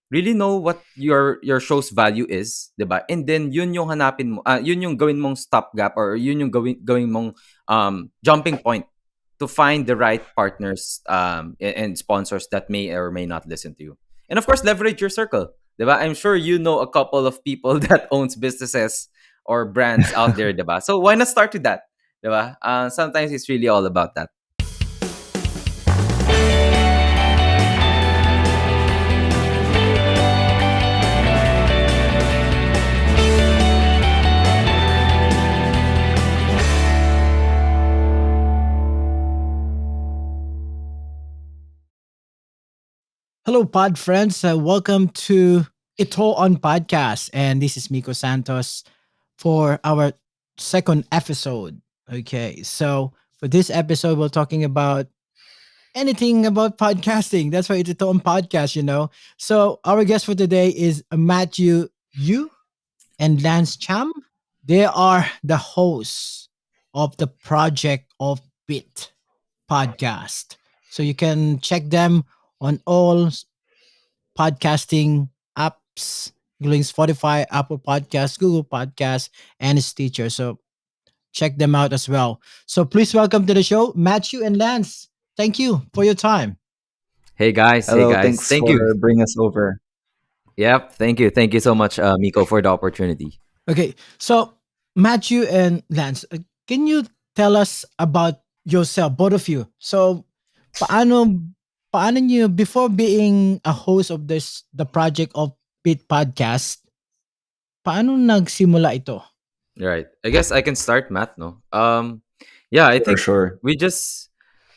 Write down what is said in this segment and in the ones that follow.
really know what your show's value is, 'di ba? And then yun yung hanapin mo, yun yung gawin mong stopgap, or yun yung gawin mong jumping point to find the right partners, and sponsors that may or may not listen to you. And of course, leverage your circle, 'di ba? I'm sure you know a couple of people that owns businesses or brands out there, 'di ba? So why not start with that, 'di ba? Sometimes it's really all about that. Hello, pod friends. Welcome to Ito on Podcast. And this is Miko Santos for our second episode. Okay, so for this episode, we're talking about anything about podcasting. That's why it's Ito on Podcast. So our guest for today is Matthew Yu and Lance Cham. They are the hosts of the Project Offbeat Podcast. So you can check them on all podcasting apps, including Spotify, Apple Podcasts, Google Podcasts, and Stitcher. So check them out as well. So please welcome to the show, Matthew and Lance. Thank you for your time. Hey guys, hey Hello, guys, thanks thank you. for bringing us over. Yep, thank you so much, Miko, for the opportunity. Okay, so Matthew and Lance, can you tell us about yourself, both of you? So paano paano niyo before being a host of the Project of Beat podcast, paano nagsimula ito? Right. I guess I can start, Matt. No. Yeah, I For think sure. we just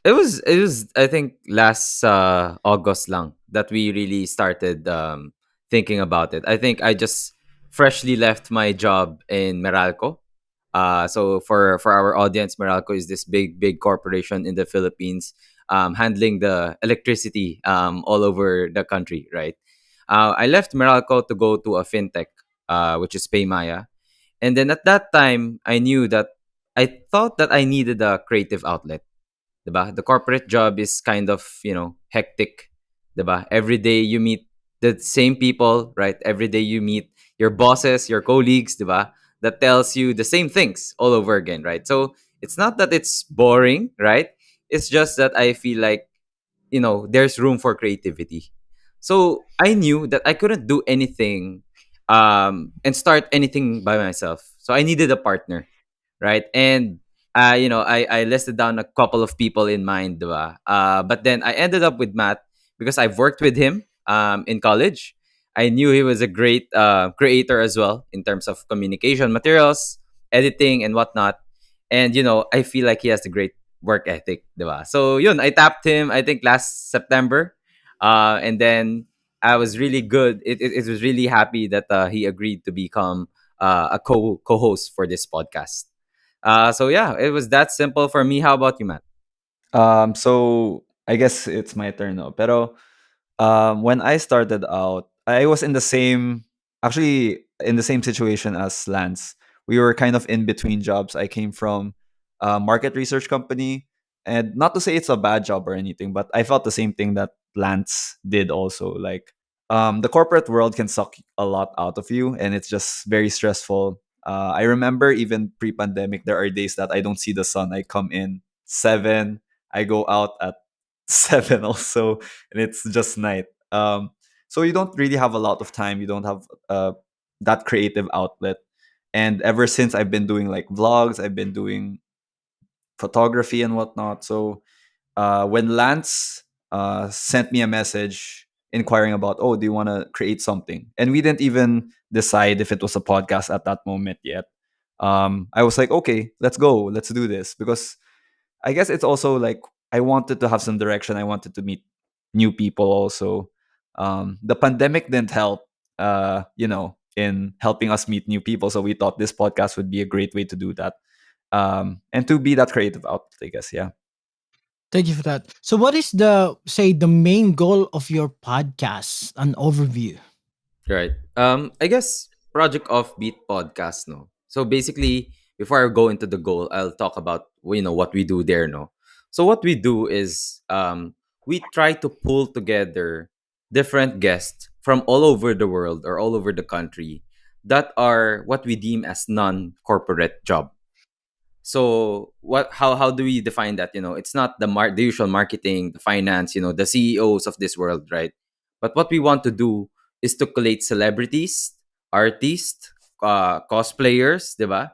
it was I think last August lang that we really started thinking about it. I think I just freshly left my job in Meralco. So for our audience, Meralco is this big corporation in the Philippines, handling the electricity all over the country, right? I left Meralco to go to a fintech, which is Paymaya. And then at that time, I knew that I thought that I needed a creative outlet. Diba? The corporate job is kind of, hectic. Diba? Every day you meet the same people, right? Every day you meet your bosses, your colleagues, diba? That tells you the same things all over again, right? So it's not that it's boring, right? It's just that I feel like, there's room for creativity. So I knew that I couldn't do anything, and start anything by myself. So I needed a partner, right? And I listed down a couple of people in mind, diba? But then I ended up with Matt because I've worked with him in college. I knew he was a great creator as well in terms of communication materials, editing, and whatnot. And I feel like he has a great work ethic, diba? So yun, I tapped him. I think last September, and then I was really good. It was really happy that he agreed to become a co-host for this podcast. So yeah, it was that simple for me. How about you, Matt? So I guess it's my turn now. Pero when I started out, I was actually in the same situation as Lance. We were kind of in between jobs. I came from a market research company, and not to say it's a bad job or anything, but I felt the same thing that Lance did also. Like, the corporate world can suck a lot out of you, and it's just very stressful. I remember even pre-pandemic, there are days that I don't see the sun. I come in 7, I go out at 7 also, and it's just night. So you don't really have a lot of time. You don't have that creative outlet. And ever since I've been doing like vlogs, I've been doing photography and whatnot. So when Lance sent me a message inquiring about, oh, do you want to create something? And we didn't even decide if it was a podcast at that moment yet. I was like, okay, let's go, let's do this, because I guess it's also like I wanted to have some direction. I wanted to meet new people also. The pandemic didn't help, in helping us meet new people. So we thought this podcast would be a great way to do that, and to be that creative outlet, I guess. Yeah. Thank you for that. So what is the main goal of your podcast? An overview. Right. I guess Project Offbeat Podcast, no. So basically, before I go into the goal, I'll talk about what we do there, no. So what we do is we try to pull together different guests from all over the world or all over the country that are what we deem as non-corporate job. So what how do we define that? It's not the usual marketing, the finance, the CEOs of this world, right? But what we want to do is to collate celebrities, artists, cosplayers, diba?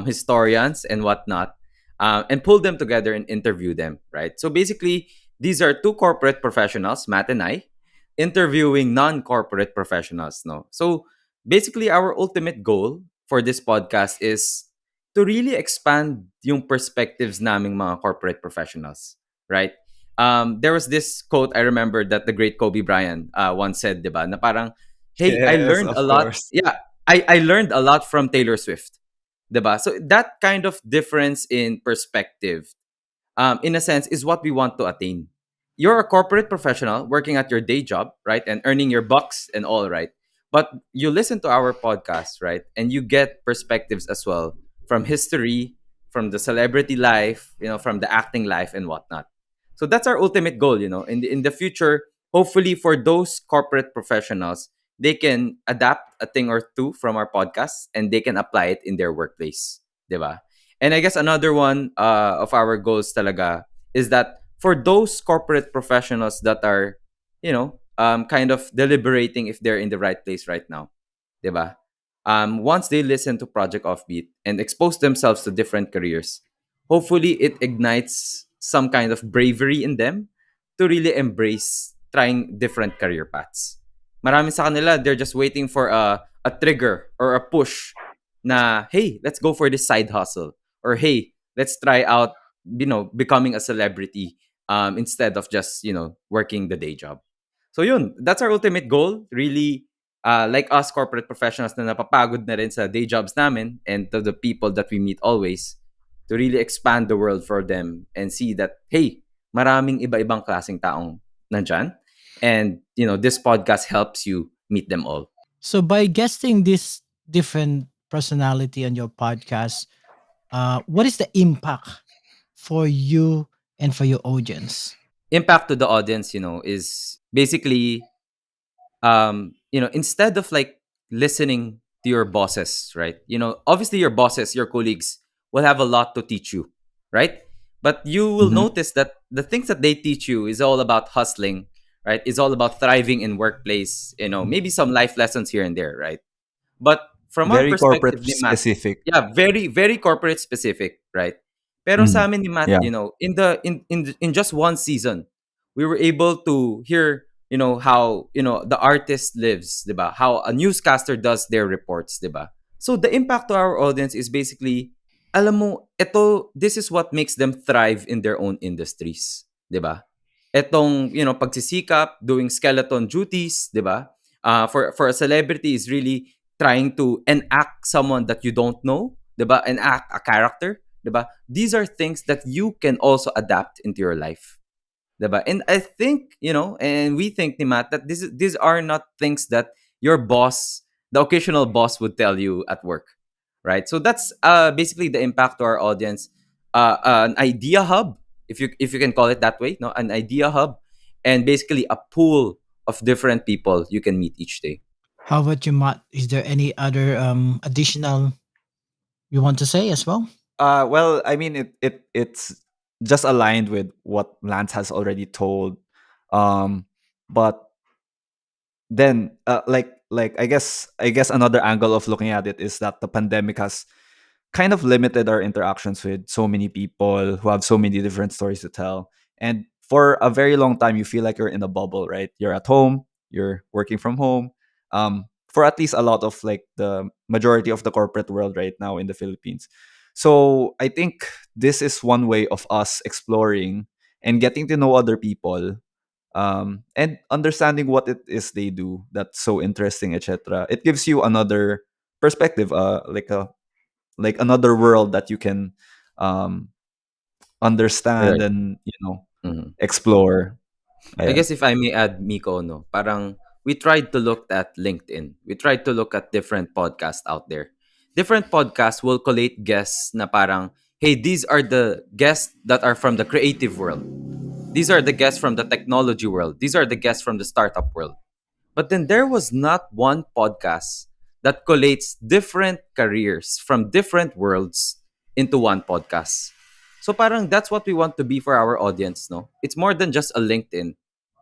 Historians and whatnot, and pull them together and interview them, right? So basically, these are two corporate professionals, Matt and I, interviewing non-corporate professionals. No, so basically, our ultimate goal for this podcast is to really expand yung perspectives naming mga corporate professionals, right? There was this quote I remember that the great Kobe Bryant once said, diba, na parang, hey, I Yes, learned a of lot. course. Yeah, I learned a lot from Taylor Swift, diba? So that kind of difference in perspective, in a sense, is what we want to attain. You're a corporate professional working at your day job, right? And earning your bucks and all, right? But you listen to our podcast, right? And you get perspectives as well from history, from the celebrity life, from the acting life and whatnot. So that's our ultimate goal, in the future, hopefully for those corporate professionals, they can adapt a thing or two from our podcast and they can apply it in their workplace. Diba? And I guess another one of our goals talaga is that for those corporate professionals that are, kind of deliberating if they're in the right place right now, diba? Once they listen to Project Offbeat and expose themselves to different careers, hopefully it ignites some kind of bravery in them to really embrace trying different career paths. Marami sa kanila, they're just waiting for a trigger or a push na, hey, let's go for this side hustle, or hey, let's try out becoming a celebrity, instead of just working the day job. So yun, that's our ultimate goal, really. Like us corporate professionals na napapagod na rin sa day jobs namin, and to the people that we meet always, to really expand the world for them and see that, hey, maraming iba-ibang klaseng taong nandyan, and this podcast helps you meet them all. So by guesting this different personality on your podcast, what is the impact for you and for your audience? Impact to the audience, is basically, instead of like listening to your bosses, right? Obviously your bosses, your colleagues will have a lot to teach you, right? But you will Mhm. notice that the things that they teach you is all about hustling, right? Is all about thriving in workplace, maybe some life lessons here and there, right? But from our Very perspective corporate ni Matt, specific. yeah, very very corporate specific, right? Pero sa Mhm. amin ni Matt, Yeah. in just one season, we were able to hear, how, the artist lives, 'di ba? How a newscaster does their reports, 'di ba? So the impact to our audience is basically, alam mo, this is what makes them thrive in their own industries, 'di ba? Etong, pagsisikap, doing skeleton duties, 'di ba? For a celebrity is really trying to enact someone that you don't know, 'di ba? Enact a character, 'di ba? These are things that you can also adapt into your life, 'di ba? And I think, and we think ni Matt that these are not things that your boss, the occasional boss, would tell you at work, right? So that's basically the impact to our audience. An idea hub, if you can call it that way, no, an idea hub, and basically a pool of different people you can meet each day. How about you, Matt? Is there any other additional you want to say as well? Well, I mean, it's just aligned with what Lance has already told. But then, like I guess another angle of looking at it is that the pandemic has kind of limited our interactions with so many people who have so many different stories to tell. And for a very long time, you feel like you're in a bubble, right? You're at home, you're working from home. For at least a lot of like the majority of the corporate world right now in the Philippines. So I think this is one way of us exploring and getting to know other people, and understanding what it is they do that's so interesting, etc. It gives you another perspective, like another world that you can um understand Right. and Mhm. explore. I Ayan. guess if I may add, Miko, no, parang we tried to look at LinkedIn. We tried to look at different podcasts out there. Different podcasts will collate guests na parang, hey, these are the guests that are from the creative world. These are the guests from the technology world. These are the guests from the startup world. But then there was not one podcast that collates different careers from different worlds into one podcast. So parang that's what we want to be for our audience, no? It's more than just a LinkedIn,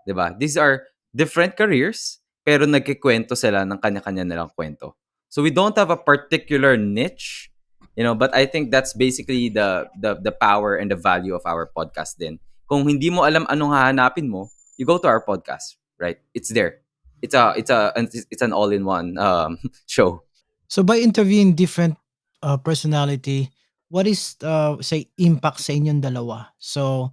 'di ba? These are different careers pero nagkikwento sila ng kanya-kanya nilang kwento. So we don't have a particular niche, but I think that's basically the power and the value of our podcast din. Kung hindi mo alam anong hahanapin mo, you go to our podcast, right? It's there. It's an all-in-one show. So by interviewing different personality, what is say impact sa inyong dalawa? So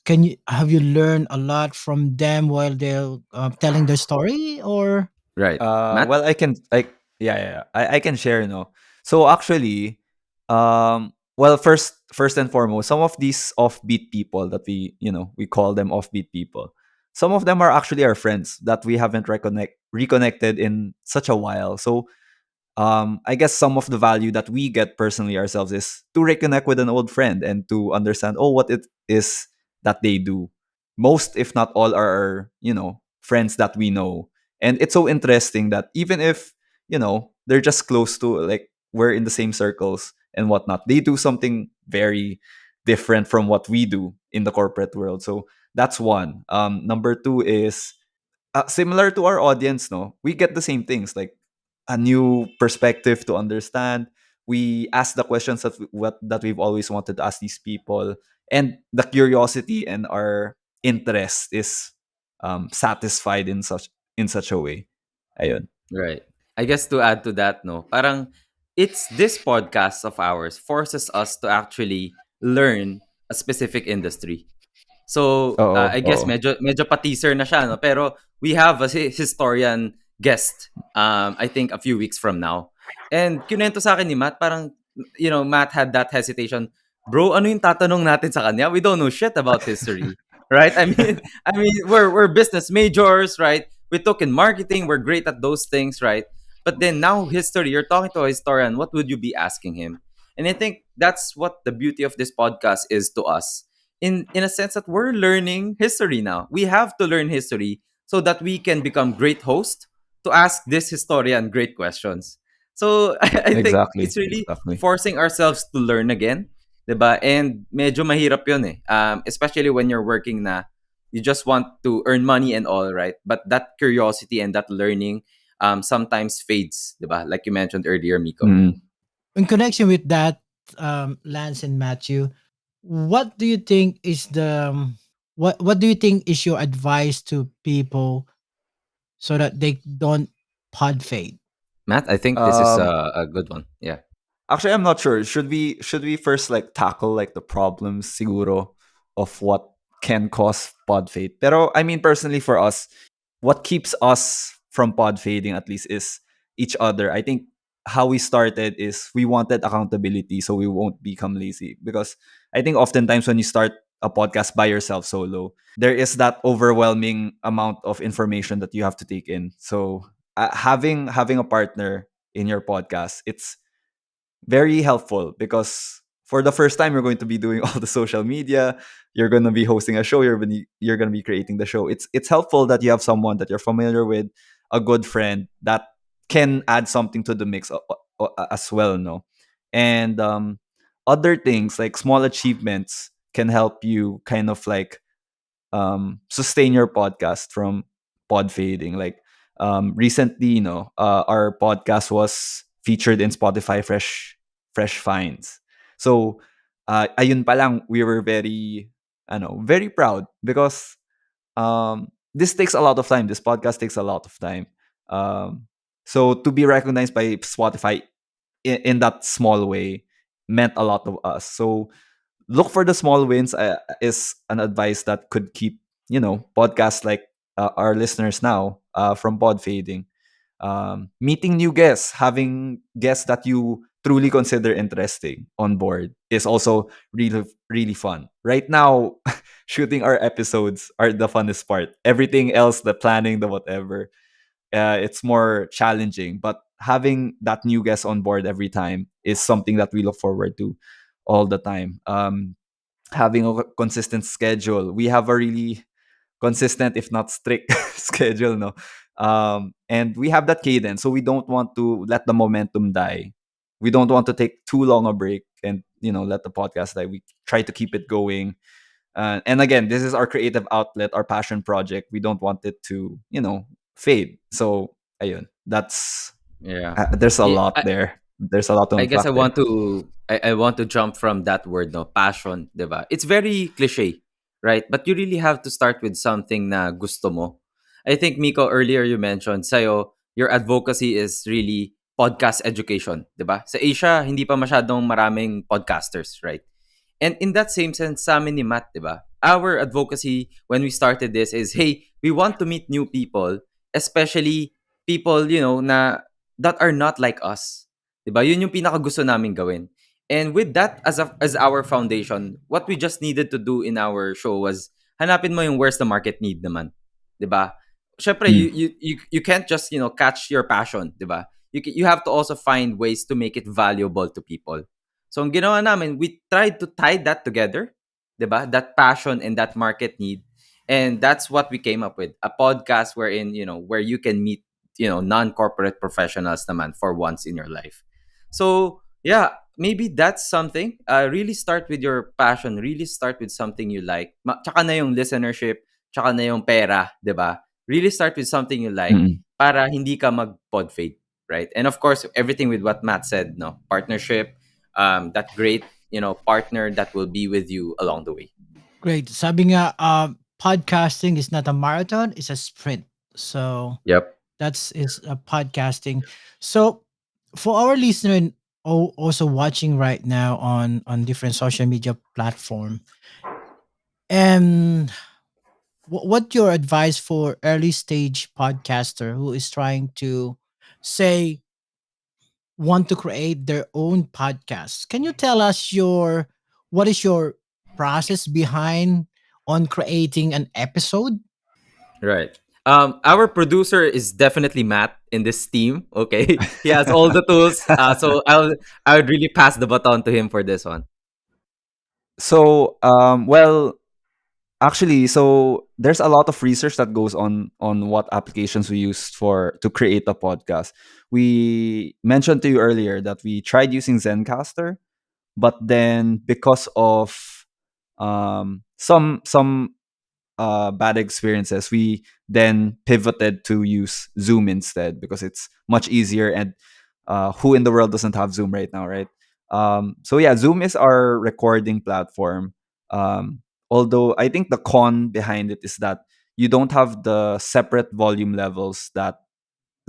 can you have you learned a lot from them while they're telling their story or Right. Matt? Well, I can share, So actually, well, first and foremost, some of these offbeat people that we call them offbeat people. Some of them are actually our friends that we haven't reconnected in such a while. So I guess some of the value that we get personally ourselves is to reconnect with an old friend and to understand, what it is that they do. Most, if not all, are our, friends that we know. And it's so interesting that even if, they're just close to, like, we're in the same circles and whatnot, they do something very different from what we do in the corporate world. So that's one. Number two is similar to our audience, no, we get the same things, like a new perspective to understand. We ask the questions that we've always wanted to ask these people, and the curiosity and our interest is satisfied in such a way. Ayun. Right. I guess to add to that, no, parang it's this podcast of ours forces us to actually learn a specific industry. So, Oo, I guess oo. medyo pa-teaser na siya, no? Pero we have a historian guest, I think a few weeks from now. And kinento sa akin ni Matt, parang, Matt had that hesitation. Bro, ano yung tatanong natin sa kanya? We don't know shit about history. Right? I mean, we're business majors, right? We took in marketing, we're great at those things, right? But then now history, you're talking to a historian, what would you be asking him? And I think that's what the beauty of this podcast is to us in a sense that we're learning history now. We have to learn history so that we can become great hosts to ask this historian great questions. So I think Exactly, it's really exactly. forcing ourselves to learn again, 'di ba? And medyo mahirap 'yun eh. Especially when you're working na you just want to earn money and all, right? But that curiosity and that learning sometimes fades, 'di ba? Like you mentioned earlier, Miko. Mm. in connection with that, Lance and Matthew, what do you think is the what do you think is your advice to people so that they don't pod fade? Matt, I think this is um a good one. Yeah. Actually, I'm not sure. Should we first, like, tackle, like, the problems siguro of what can cause pod fade? Pero I mean, personally, for us, what keeps us from pod fading at least is each other. I think how we started is we wanted accountability so we won't become lazy, because I think oftentimes when you start a podcast by yourself solo, there is that overwhelming amount of information that you have to take in. So having a partner in your podcast, it's very helpful, because for the first time you're going to be doing all the social media, you're going to be hosting a show, you're going to be creating the show. It's helpful that you have someone that you're familiar with, a good friend that can add something to the mix as well, no. And other things, like small achievements, can help you kind of, like, sustain your podcast from pod fading. Like, recently, our podcast was featured in Spotify Fresh Finds. So, ayun pa lang, we were very proud, because this takes a lot of time. This podcast takes a lot of time. So to be recognized by Spotify in that small way meant a lot of us. So look for the small wins, is an advice that could keep podcasts like our listeners now from pod fading. Meeting new guests, having guests that you truly consider interesting on board, is also really, really fun. Right now, shooting our episodes are the funnest part. Everything else, the planning, the whatever, it's more challenging. But having that new guest on board every time is something that we look forward to all the time. Having a consistent schedule. We have a really consistent, if not strict, schedule, no. And we have that cadence, so we don't want to let the momentum die. We don't want to take too long a break and let the podcast die. We try to keep it going. And again, this is our creative outlet, our passion project. We don't want it to fade. So ayun, that's Yeah. there's a Yeah, lot there. There's a lot to I guess unpack there. I want to jump from that word, no, passion, 'di ba? It's very cliche, right? But you really have to start with something na gusto mo. I think Miko earlier you mentioned sayo your advocacy is really podcast education, 'di ba? Sa Asia hindi pa masyadong maraming podcasters, right? And in that same sense, sa amin ni Matt, di ba? Our advocacy when we started this is, hey, we want to meet new people, especially people, na that are not like us. Di ba? Yun yung pinaka gusto namin gawin. And with that as our foundation, what we just needed to do in our show was hanapin mo yung where's the market need naman. Di ba? Syempre, Mm. you can't just, catch your passion, di ba? You have to also find ways to make it valuable to people. So ang ginawa namin, we tried to tie that together, 'di ba? That passion and that market need. And that's what we came up with. A podcast wherein, where you can meet, non-corporate professionals naman for once in your life. So, yeah, maybe that's something. Really start with your passion. Really start with something you like. Tsaka na yung listenership, tsaka na yung pera, 'di ba? Really start with something you like Mm. para hindi ka mag-podfade, right? And of course, everything with what Matt said, no? Partnership, that great partner that will be with you along the way. Great. Sabi nga, podcasting is not a marathon, it's a sprint. So Yep. that's is a podcasting. So for our listener and also watching right now on different social media platform, and what your advice for early stage podcaster who is trying to say want to create their own podcast? Can you tell us your what is your process behind on creating an episode? Right. Our producer is definitely Matt in this team. Okay, he has all the tools. So I would really pass the baton to him for this one. So, well, actually, so there's a lot of research that goes on what applications we use for to create a podcast. We mentioned to you earlier that we tried using Zencaster, but then because of some bad experiences, we then pivoted to use Zoom instead because it's much easier. And who in the world doesn't have Zoom right now, right? So yeah, Zoom is our recording platform. Although I think the con behind it is that you don't have the separate volume levels that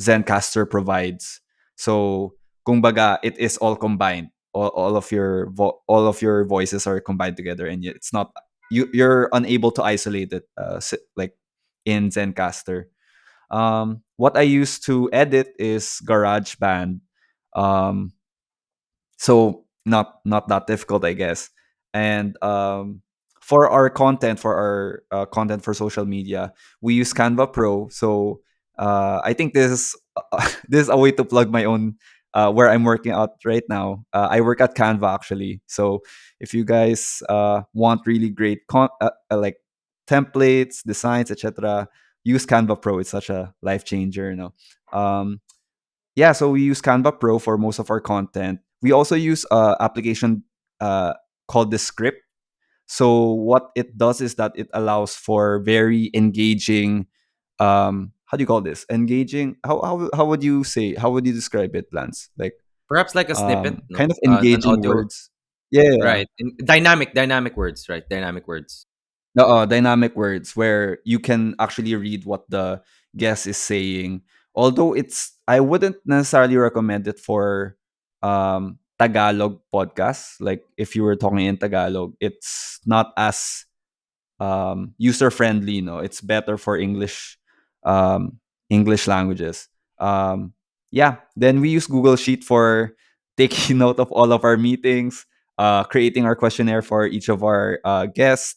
Zencaster provides. So, kumbaga, it is all combined. All of your all of your voices are combined together, and yet it's not you're unable to isolate it, like in Zencaster. What I use to edit is GarageBand. Um, so not that difficult, I guess. And for our content, for our content for social media, we use Canva Pro. So I think this is this is a way to plug my own where I'm working out right now. I work at Canva actually. So if you guys want really great like templates, designs, etc., use Canva Pro. It's such a life changer, um, yeah, so we use Canva Pro for most of our content. We also use application called the Script. So what it does is that it allows for very engaging. How do you call this? Engaging. How would you say? How would you describe it, Lance? Like Perhaps like a snippet, kind no? of An engaging audio, words. Yeah, yeah, yeah. right? Dynamic words, right? Dynamic words. Dynamic words where you can actually read what the guest is saying. Although I wouldn't necessarily recommend it for Tagalog podcasts. Like if you were talking in Tagalog, it's not as user friendly. No, it's better for um, English languages. Yeah, then we use Google Sheet for taking note of all of our meetings, creating our questionnaire for each of our guests.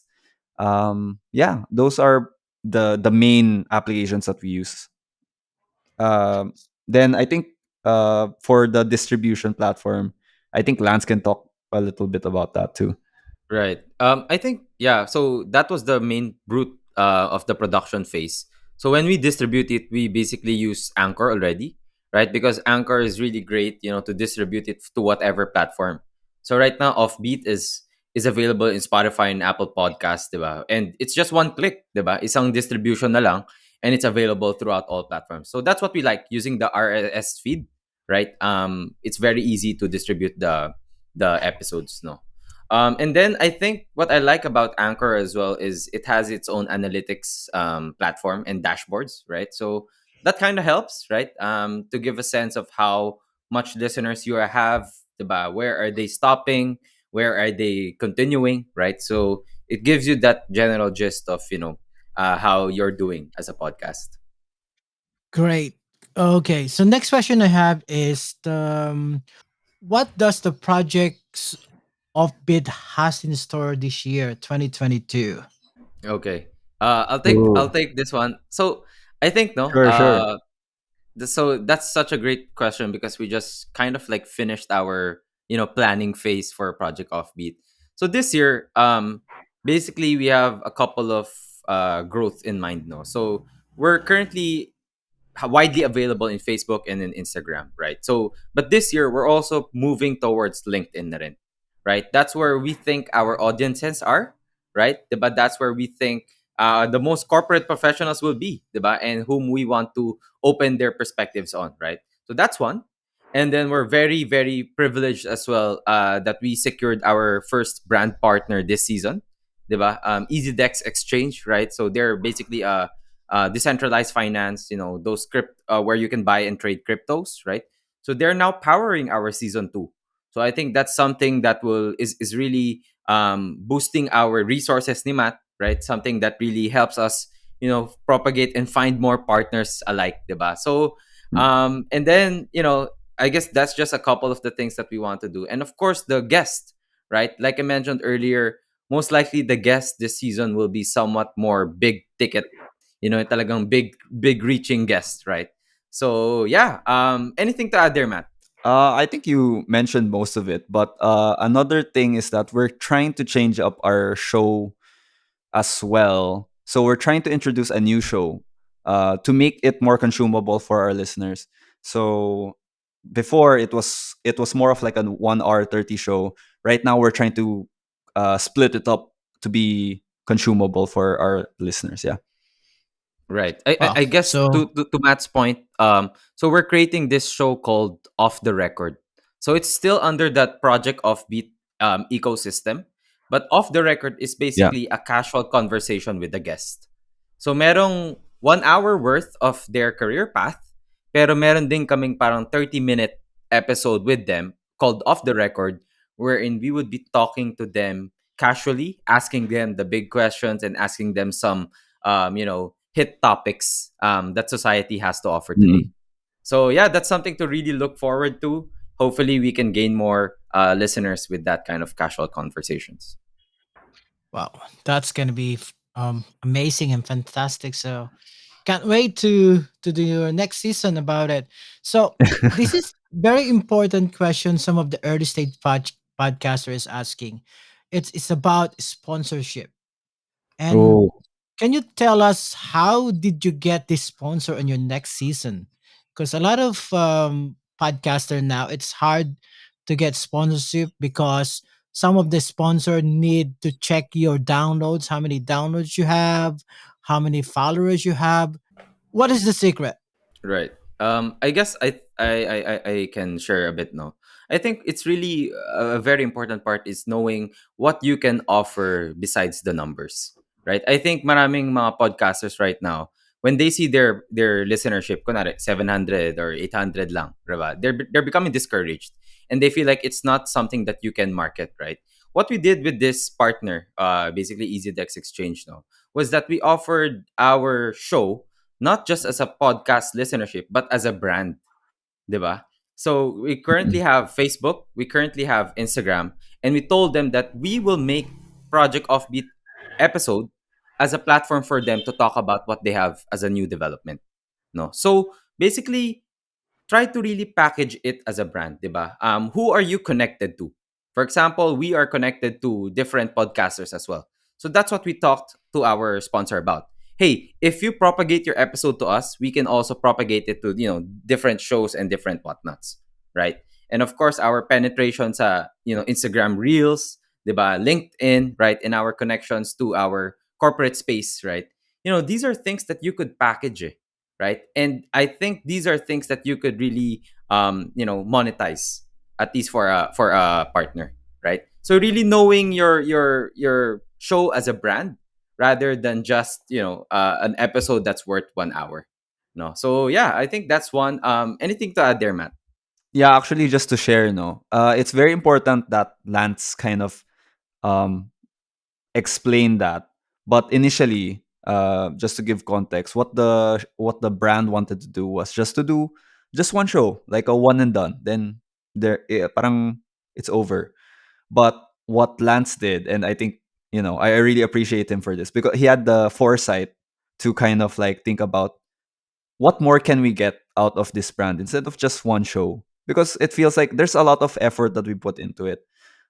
Yeah, those are the main applications that we use. Then I think for the distribution platform, I think Lance can talk a little bit about that too. Right. I think, yeah. So that was the main root of the production phase. So when we distribute it, we basically use Anchor already, right? Because Anchor is really great, to distribute it to whatever platform. So right now, Offbeat is available in Spotify and Apple Podcasts, diba? And it's just one click, diba? Isang distribution na lang, and it's available throughout all platforms. So that's what we like using the RSS feed, right? It's very easy to distribute the episodes, no. And then I think what I like about Anchor as well is it has its own analytics platform and dashboards, right? So that kind of helps, right? To give a sense of how much listeners you have, diba? Where are they stopping? Where are they continuing, right? So it gives you that general gist of, how you're doing as a podcast. Great. Okay, so next question I have is what does the projects of Bid has in store this year, 2022? Okay. I'll Ooh. take this one. So I think no. Sure, sure. So that's such a great question because we just kind of like finished our planning phase for Project Offbeat. So this year, basically we have a couple of growth in mind. No, so we're currently widely available in Facebook and in Instagram, right? So, but this year we're also moving towards LinkedIn na rin, right? That's where we think our audiences are, right? But that's where we think the most corporate professionals will be, diba? And whom we want to open their perspectives on, right? So that's one. And then we're very, very privileged as well that we secured our first brand partner this season, diba? EasyDex Exchange, right? So they're basically decentralized finance, those script where you can buy and trade cryptos, right? So they're now powering our season two. So I think that's something that is really boosting our resources ni Matt, right? Something that really helps us, propagate and find more partners alike, diba? So Mm. and then, I guess that's just a couple of the things that we want to do. And of course the guest, right? Like I mentioned earlier, most likely the guest this season will be somewhat more big ticket, talagang big reaching guest, right? So yeah, anything to add there, Matt? I think you mentioned most of it, but another thing is that we're trying to change up our show as well. So we're trying to introduce a new show to make it more consumable for our listeners. So before it was more of like a 1 hour 30 show. Right now we're trying to split it up to be consumable for our listeners. Yeah. Right. I Wow. guess So, to Matt's point, so we're creating this show called Off the Record. So it's still under that Project Offbeat ecosystem, but Off the Record is Yeah. basically a casual conversation with the guest. So merong 1 hour worth of their career path, pero meron din kaming parang 30-minute episode with them called Off the Record, wherein we would be talking to them casually, asking them the big questions and asking them some hit topics that society has to offer today. Mm. So yeah, that's something to really look forward to. Hopefully, we can gain more listeners with that kind of casual conversations. wow, that's going to be amazing and fantastic. So, can't wait to do your next season about it. So, this is very important question some of the early stage podcaster is asking. It's about sponsorship. And Oh. can you tell us how did you get this sponsor on your next season? Because a lot of podcaster now, it's hard to get sponsorship because some of the sponsor need to check your downloads, how many downloads you have, how many followers you have. What is the secret? Right. I guess I can share a bit now. I think it's really a very important part is knowing what you can offer besides the numbers. Right. I think maraming mga podcasters right now, when they see their listenership, kunwari 700 or 800 lang, diba? They're becoming discouraged and they feel like it's not something that you can market, right? What we did with this partner, basically EasyDex Exchange now, was that we offered our show not just as a podcast listenership, but as a brand, diba? So we currently Mm. have Facebook, we currently have Instagram, and we told them that we will make Project Offbeat episode as a platform for them to talk about what they have as a new development. No, so basically, try to really package it as a brand, diba? Who are you connected to? For example, we are connected to different podcasters as well. So that's what we talked to our sponsor about. hey, if you propagate your episode to us, we can also propagate it to, different shows and different whatnots, right? And of course, our penetration sa, Instagram Reels, 'di ba? LinkedIn, right? And our connections to our corporate space, right? These are things that you could package, right? And I think these are things that you could really, monetize, at least for a partner, right? So really knowing your show as a brand rather than just an episode that's worth 1 hour. No, so yeah, I think that's one. Anything to add there, Matt? Yeah, actually, just to share, it's very important that Lance kind of um, explain that. But initially, just to give context, what the brand wanted to do was just to do just one show, like a one and done. Then parang it's over. But what Lance did, and I think I really appreciate him for this because he had the foresight to kind of like think about what more can we get out of this brand instead of just one show, because it feels like there's a lot of effort that we put into it,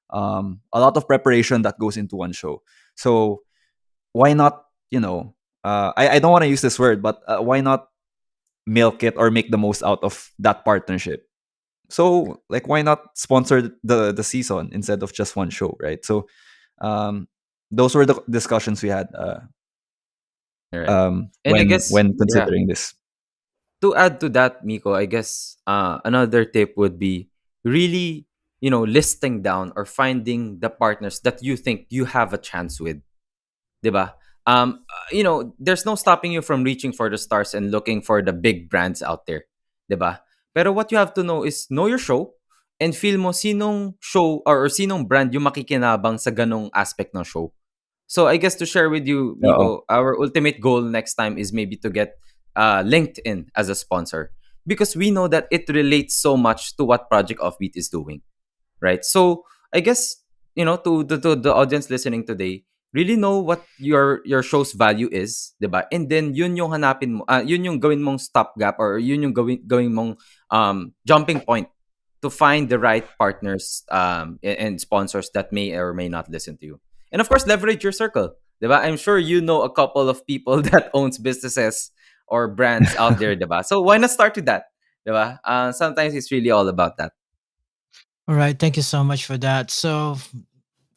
a lot of preparation that goes into one show. So why not, I don't want to use this word, but why not milk it or make the most out of that partnership? So like, why not sponsor the season instead of just one show, right? So um, those were the discussions we had All right. And I when guess, yeah, considering this. to add to that, Miko, I guess another tip would be really, listing down or finding the partners that you think you have a chance with, 'di ba? There's no stopping you from reaching for the stars and looking for the big brands out there, 'di ba? Pero what you have to know is know your show and feel mo sinong show or sinong brand yung makikinabang sa ganong aspect ng show. So I guess to share with you, Oo. Miko, our ultimate goal next time is maybe to get LinkedIn as a sponsor, because we know that it relates so much to what Project Offbeat is doing, right? So I guess, to the audience listening today, really know what your show's value is, 'di ba? And then yun yung hanapin mo, yun yung gawin mong stopgap, or yun yung gawin mong jumping point to find the right partners, and sponsors that may or may not listen to you. And of course, leverage your circle, 'di ba? I'm sure you know a couple of people that owns businesses or brands out there, 'di ba? So why not start with that, 'di ba? Sometimes it's really all about that. All right, thank you so much for that. So,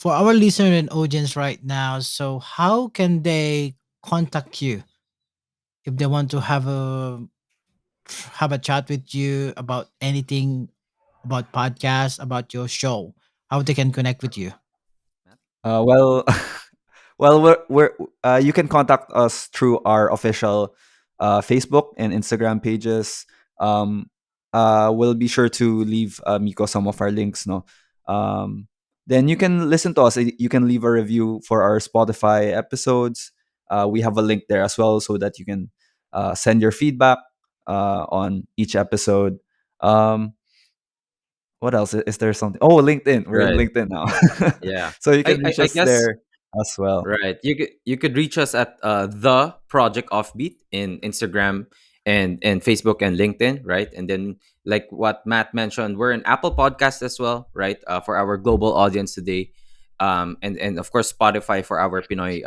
for our listener and audience right now, so how can they contact you if they want to have a chat with you about anything about podcast, about your show? How they can connect with you? Well, well, you can contact us through our official Facebook and Instagram pages. Um, we'll be sure to leave Miko some of our links. No, then you can listen to us. You can leave a review for our Spotify episodes. We have a link there as well, so that you can send your feedback on each episode. Um, what else is there? Something? Oh, LinkedIn. We're in Right. LinkedIn now, Yeah. so you I, can I, reach I us guess. there as well. Right. You could reach us at the Project Offbeat in Instagram and Facebook and LinkedIn, right? And then, like what Matt mentioned, we're an Apple Podcast as well, right? For our global audience today, and of course Spotify for our Pinoy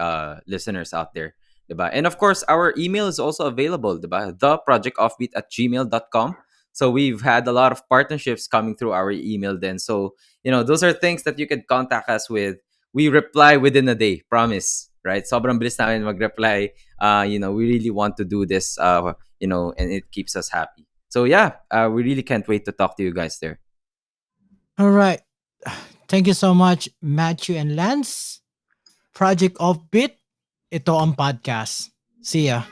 listeners out there, diba? And of course our email is also available, diba? theprojectoffbeat@gmail.com. So we've had a lot of partnerships coming through our email then. So those are things that you could contact us with. We reply within a day, promise, right? Sobrang bilis namin mag-reply. We really want to do this, and it keeps us happy. So yeah, we really can't wait to talk to you guys there. All right. Thank you so much, Matthew and Lance. Project Offbeat, ito ang podcast. See ya.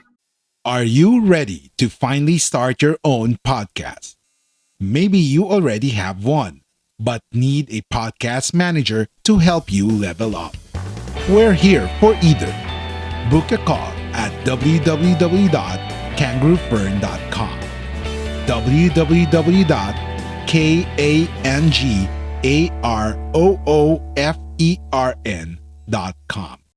Are you ready to finally start your own podcast? Maybe you already have one, but need a podcast manager to help you level up. We're here for either. Book a call at www.kangaroofern.com. www.kangaroofern.com.